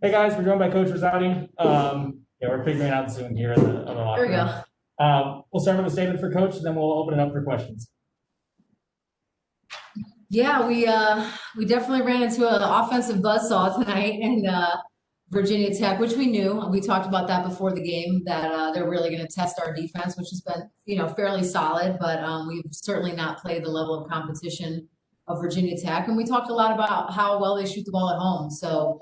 Hey guys, we're joined by Coach Rizzotti. Yeah, we're figuring out Zoom here in the locker room. There we go. We'll start with a statement for Coach, and then we'll open it up for questions. Yeah, we definitely ran into an offensive buzzsaw tonight, and Virginia Tech, which we knew. We talked about that before the game, that they're really going to test our defense, which has been, fairly solid, but we've certainly not played the level of competition of Virginia Tech. And we talked a lot about how well they shoot the ball at home. So,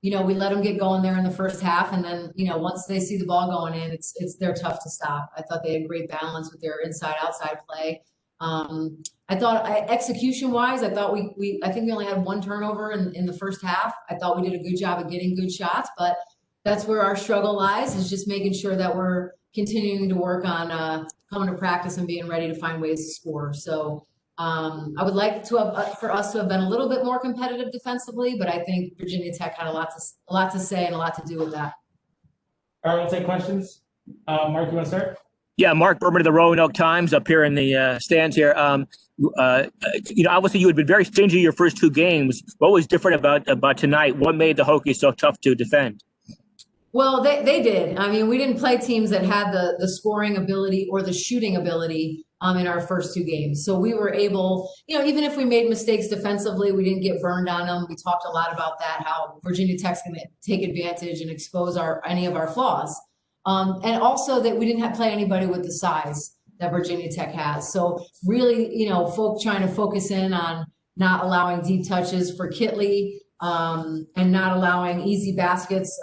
we let them get going there in the first half, and then, once they see the ball going in, they're tough to stop. I thought they had great balance with their inside-outside play. I thought execution-wise, I think we only had one turnover in the first half. I thought we did a good job of getting good shots, but that's where our struggle lies, is just making sure that we're continuing to work on coming to practice and being ready to find ways to score. So I would like for us to have been a little bit more competitive defensively, but I think Virginia Tech had a lot to say and a lot to do with that. All right, we'll take questions. Mark, you want to start? Yeah, Mark Berman of the Roanoke Times up here in the stands here. Obviously you had been very stingy your first two games. What was different about tonight? What made the Hokies so tough to defend? Well, they did. I mean, we didn't play teams that had the scoring ability or the shooting ability in our first two games. So we were able, even if we made mistakes defensively, we didn't get burned on them. We talked a lot about that, how Virginia Tech's going to take advantage and expose any of our flaws. And also that we didn't play anybody with the size that Virginia Tech has. So really, trying to focus in on not allowing deep touches for Kitley and not allowing easy baskets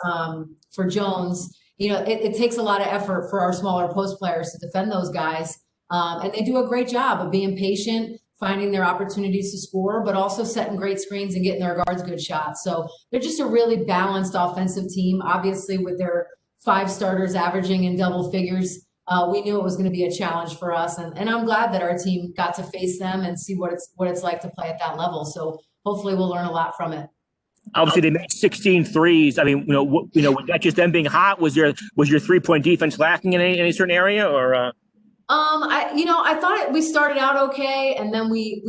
for Jones. It takes a lot of effort for our smaller post players to defend those guys. And they do a great job of being patient, finding their opportunities to score, but also setting great screens and getting their guards good shots. So they're just a really balanced offensive team, obviously with their 5 starters averaging in double figures. We knew it was going to be a challenge for us. And I'm glad that our team got to face them and see what it's like to play at that level. So hopefully we'll learn a lot from it. Obviously they made 16 threes. I mean, was that just them being hot? Was your 3-point defense lacking in any certain area, or? I thought we started out okay, and then we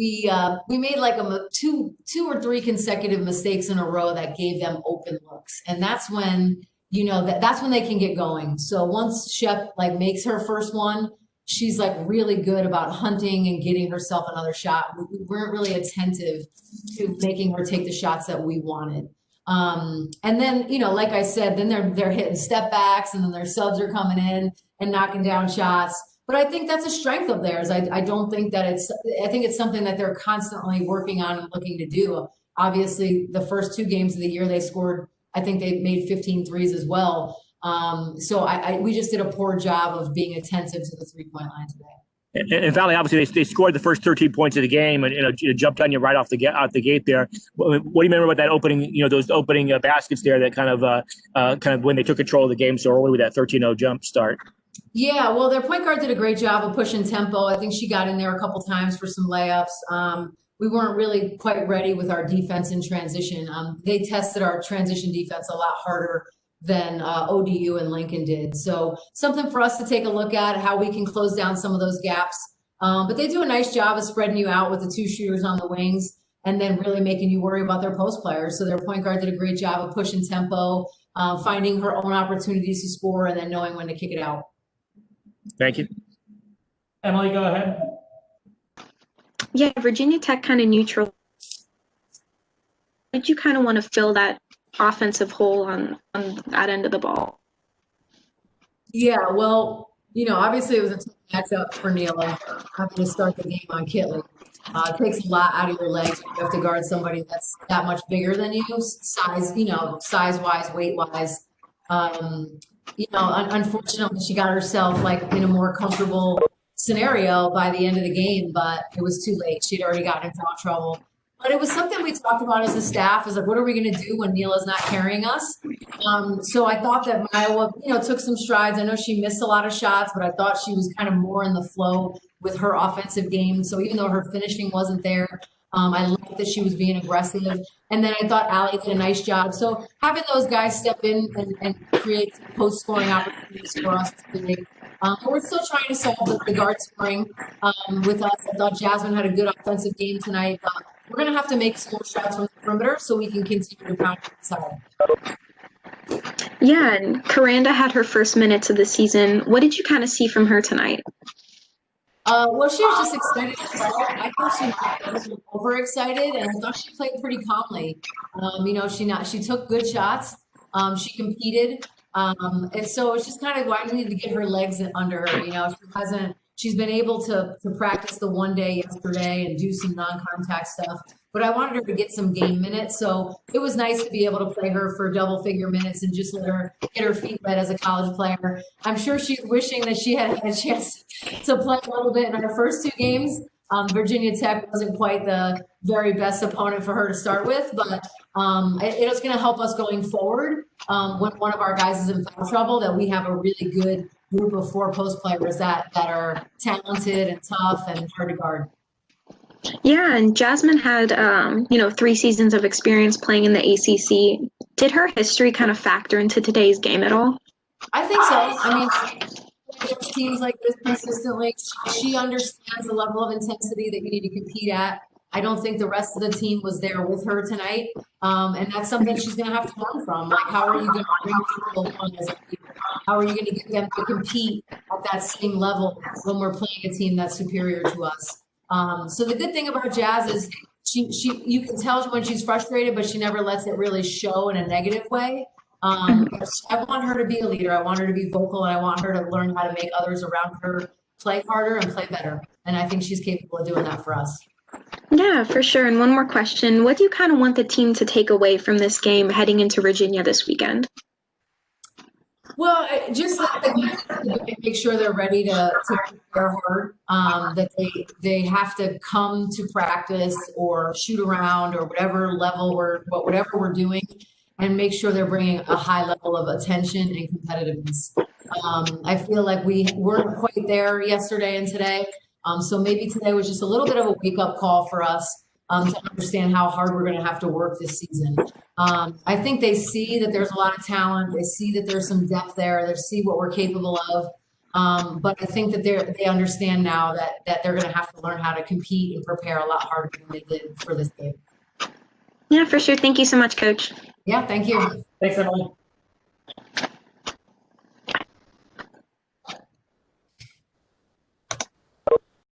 made like two or three consecutive mistakes in a row that gave them open looks, and that's when that's when they can get going. So once Shep makes her first one, she's really good about hunting and getting herself another shot. We weren't really attentive to making her take the shots that we wanted. And then, like I said, then they're hitting step backs, and then their subs are coming in and knocking down shots. But I think that's a strength of theirs. I don't think that I think it's something that they're constantly working on and looking to do. Obviously, the first 2 games of the year, they scored, I think they made 15 threes as well. So we just did a poor job of being attentive to the 3-point line today. And finally, obviously, they scored the first 13 points of the game, and it jumped on you right out the gate there. What do you remember about that opening? Those opening baskets there that kind of when they took control of the game so early with that 13-0 jump start. Yeah, well, their point guard did a great job of pushing tempo. I think she got in there a couple times for some layups. We weren't really quite ready with our defense in transition. They tested our transition defense a lot harder than ODU and Lincoln did. So something for us to take a look at, how we can close down some of those gaps. But they do a nice job of spreading you out with the 2 shooters on the wings and then really making you worry about their post players. So their point guard did a great job of pushing tempo, finding her own opportunities to score, and then knowing when to kick it out. Thank you. Emily, go ahead. Yeah, Virginia Tech kind of neutral. Did you kind of want to fill that offensive hole on that end of the ball? Yeah, well, obviously it was a tough matchup for Neela having to start the game on Kitley. It takes a lot out of your legs. You have to guard somebody that's that much bigger than you, size-wise, weight-wise. Unfortunately, she got herself in a more comfortable scenario by the end of the game, but it was too late. She'd already gotten in foul trouble. But it was something we talked about as a staff, is like, what are we going to do when Neela's not carrying us? So I thought that Iowa, took some strides. I know she missed a lot of shots, but I thought she was kind of more in the flow with her offensive game. So even though her finishing wasn't there, I liked that she was being aggressive. And then I thought Allie did a nice job. So having those guys step in and create post-scoring opportunities for us today. We're still trying to solve the guard scoring with us. I thought Jasmine had a good offensive game tonight, but we're going to have to make some more shots from the perimeter so we can continue to pound inside. Yeah, and Karanda had her first minutes of the season. What did you kind of see from her tonight? Well, she was just excited to play. I thought she was overexcited, and I thought she played pretty calmly. She took good shots. She competed, and so it's just kind of why we need to get her legs under her. She's been able to practice the one day yesterday and do some non-contact stuff. But I wanted her to get some game minutes, so it was nice to be able to play her for double-figure minutes and just let her get her feet wet as a college player. I'm sure she's wishing that she had a chance to play a little bit in her first 2 games. Virginia Tech wasn't quite the very best opponent for her to start with, but it's going to help us going forward when one of our guys is in foul trouble, that we have a really good group of 4 post players that are talented and tough and hard to guard. Yeah, and Jasmine had, 3 seasons of experience playing in the ACC. Did her history kind of factor into today's game at all? I think so. I mean, teams like this consistently, she understands the level of intensity that you need to compete at. I don't think the rest of the team was there with her tonight. And that's something she's going to have to learn from. Like, how are you going to bring people on as a leader? How are you going to get them to compete at that same level when we're playing a team that's superior to us? So the good thing about Jazz is you can tell when she's frustrated, but she never lets it really show in a negative way. I want her to be a leader. I want her to be vocal, and I want her to learn how to make others around her play harder and play better. And I think she's capable of doing that for us. Yeah, for sure. And one more question. What do you kind of want the team to take away from this game heading into Virginia this weekend? Well, just make sure they're ready to prepare hard, that they have to come to practice or shoot around or whatever we're doing, and make sure they're bringing a high level of attention and competitiveness. I feel like we weren't quite there yesterday and today. So maybe today was just a little bit of a wake-up call for us to understand how hard we're going to have to work this season. I think they see that there's a lot of talent. They see that there's some depth there. They see what we're capable of. But I think that they understand now that they're going to have to learn how to compete and prepare a lot harder than they did for this game. Yeah, for sure. Thank you so much, Coach. Yeah, thank you. Thanks, Emily.